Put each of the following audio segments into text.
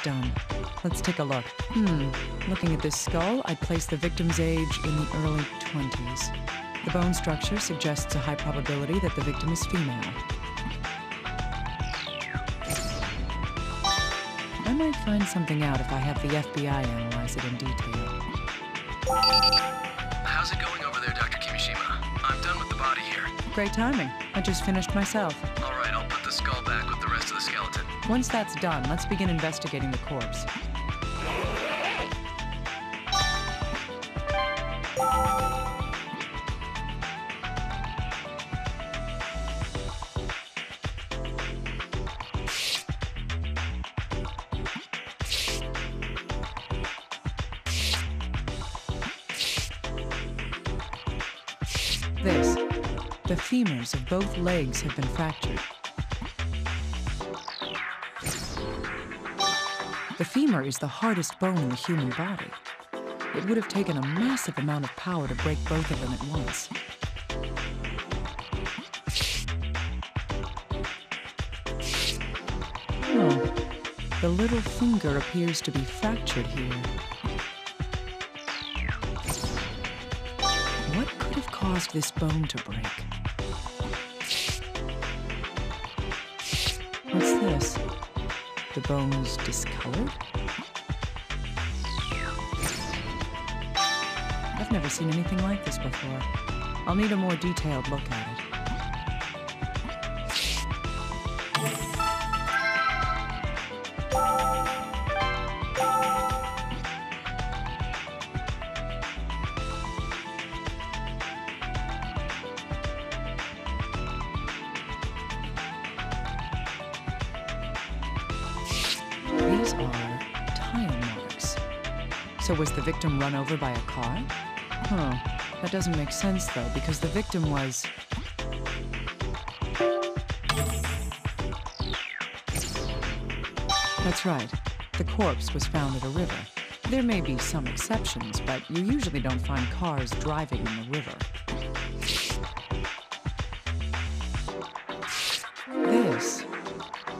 almost done. Let's take a look. Looking at this skull, I'd place the victim's age in the early 20s. The bone structure suggests a high probability that the victim is female. I might find something out if I have the FBI analyze it in detail. How's it going over there, Dr. Kimishima? I'm done with the body here. Great timing. I just finished myself. All right, I'll put the skull back with the rest of the skeleton. Once that's done, let's begin investigating the corpse. The femurs of both legs have been fractured. The femur is the hardest bone in the human body. It would have taken a massive amount of power to break both of them at once. Oh, the little finger appears to be fractured here. What could have caused this bone to break? What's this? The bone's discolored? I've never seen anything like this before. I'll need a more detailed look at it. These are tire marks. So was the victim run over by a car? Huh. That doesn't make sense, though, because the victim was... That's right. The corpse was found at a river. There may be some exceptions, but you usually don't find cars driving in the river.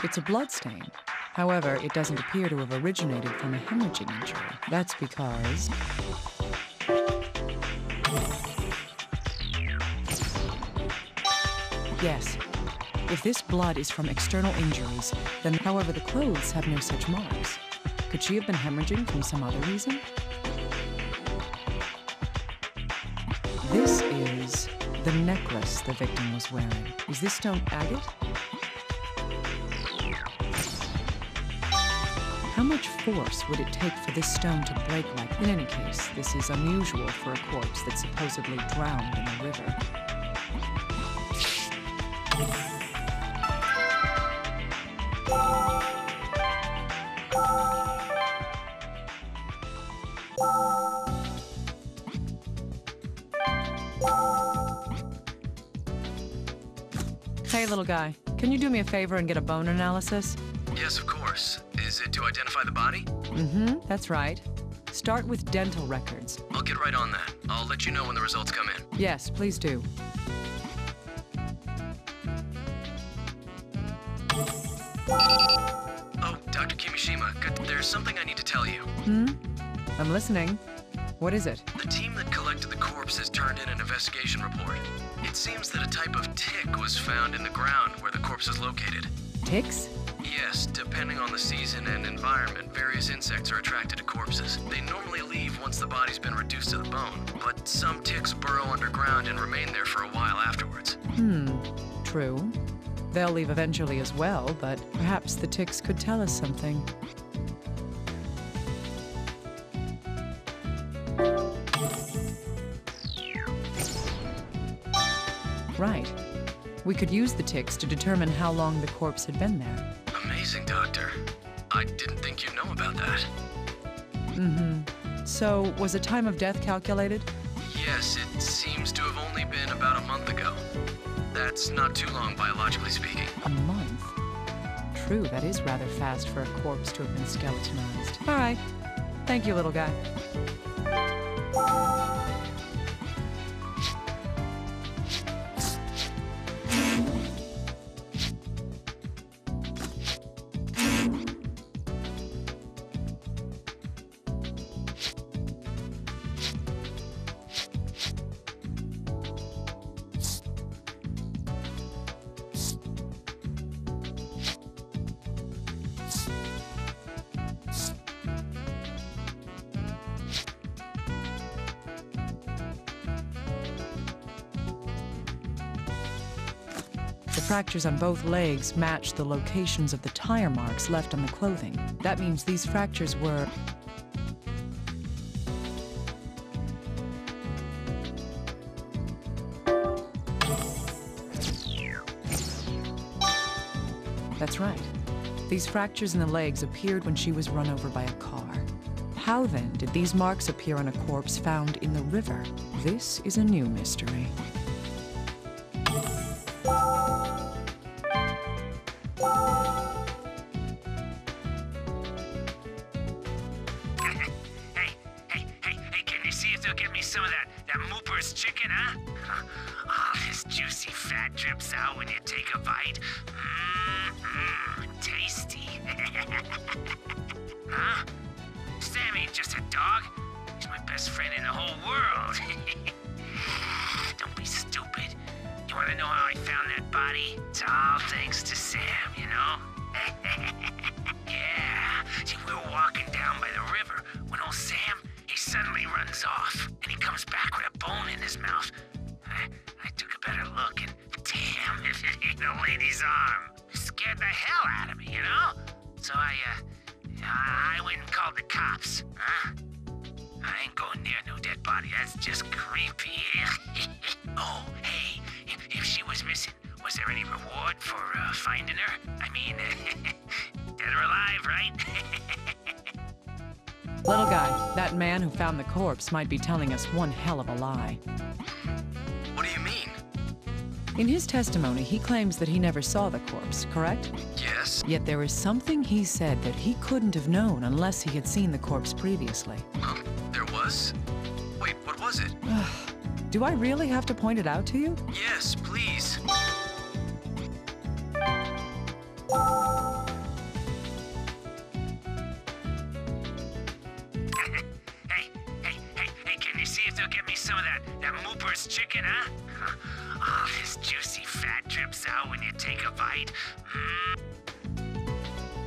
It's a bloodstain. However, it doesn't appear to have originated from a hemorrhaging injury. That's because... Yes. If this blood is from external injuries, then however the clothes have no such marks. Could she have been hemorrhaging from some other reason? This is the necklace the victim was wearing. Is this stone agate? How much force would it take for this stone to break like that? In any case, this is unusual for a corpse that's supposedly drowned in a river. Hey, little guy, can you do me a favor and get a bone analysis? Yes, of course. Is it to identify the body? Mm-hmm, that's right. Start with dental records. I'll get right on that. I'll let you know when the results come in. Yes, please do. Oh, Dr. Kimishima, there's something I need to tell you. I'm listening. What is it? The team that collected the corpse has turned in an investigation report. It seems that a type of tick was found in the ground where the corpse is located. Ticks? Yes, depending on the season and environment, various insects are attracted to corpses. They normally leave once the body's been reduced to the bone, but some ticks burrow underground and remain there for a while afterwards. True. They'll leave eventually as well, but perhaps the ticks could tell us something. Right. We could use the ticks to determine how long the corpse had been there. Amazing, Doctor. I didn't think you'd know about that. So, was a time of death calculated? Yes, it seems to have only been about a month ago. That's not too long, biologically speaking. A month? True, that is rather fast for a corpse to have been skeletonized. All right. Thank you, little guy. fractures on both legs match the locations of the tire marks left on the clothing. That means these fractures were... That's right. These fractures in the legs appeared when she was run over by a car. How then did these marks appear on a corpse found in the river? This is a new mystery. Hey, can you see if they'll get me some of that Mooper's chicken, huh? Oh, this juicy fat drips out when you take a bite. Tasty. Huh? Sam ain't just a dog. He's my best friend in the whole world. Don't be stupid. You want to know how I found that body? It's all thanks to Sam, you know? Yeah. See, we were walking down by the river when old Sam, he suddenly runs off, and he comes back with a bone in his mouth. I took a better look, and damn, if it ain't a lady's arm. It scared the hell out of me, you know? So I went and called the cops, huh? I ain't going near no dead body, that's just creepy. Oh, hey, if she was missing, was there any reward for finding her? I mean, dead or alive, right? Little guy, that man who found the corpse might be telling us one hell of a lie. What do you mean? In his testimony, he claims that he never saw the corpse, correct? Yes? Yet there is something he said that he couldn't have known unless he had seen the corpse previously. There was? Wait, what was it? Do I really have to point it out to you? Yes, please. Hey, can you see if they'll get me some of that Mooper's chicken, huh? Oh, this juicy fat drips out when you take a bite.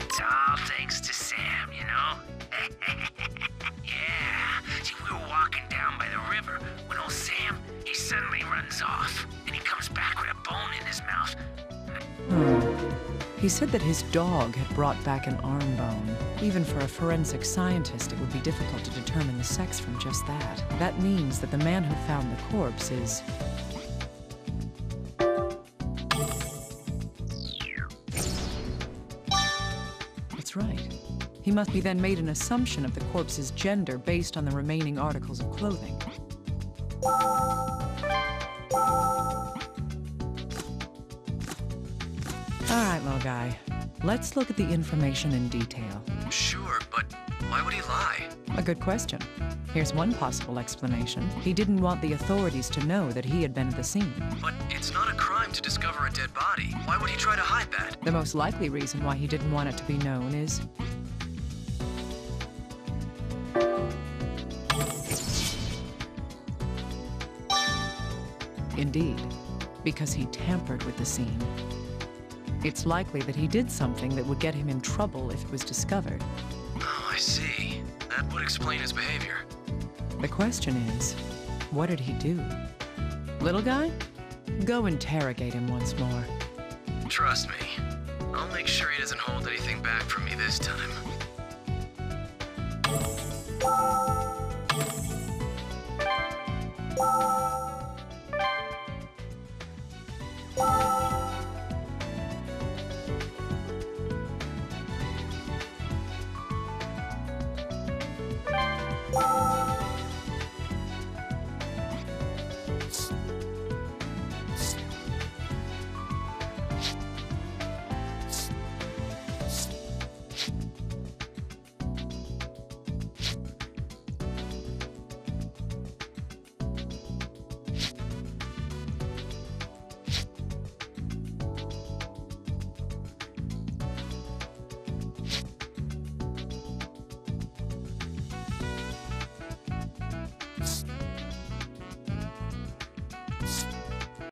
It's all thanks to Sam, you know? Yeah. See, we were walking down by the river when old Sam, he suddenly runs off, and he comes back with a bone in his mouth. He said that his dog had brought back an arm bone. Even for a forensic scientist, it would be difficult to determine the sex from just that. That means that the man who found the corpse is... That's right. He must be then made an assumption of the corpse's gender based on the remaining articles of clothing. All right, little guy. Let's look at the information in detail. Sure, but why would he lie? A good question. Here's one possible explanation. He didn't want the authorities to know that he had been at the scene. But it's not a crime to discover a dead body. Why would he try to hide that? The most likely reason why he didn't want it to be known is... Indeed, because he tampered with the scene. It's likely that he did something that would get him in trouble if it was discovered. Oh, I see. That would explain his behavior. The question is, what did he do? Little guy? Go interrogate him once more. Trust me. I'll make sure he doesn't hold anything back from me this time.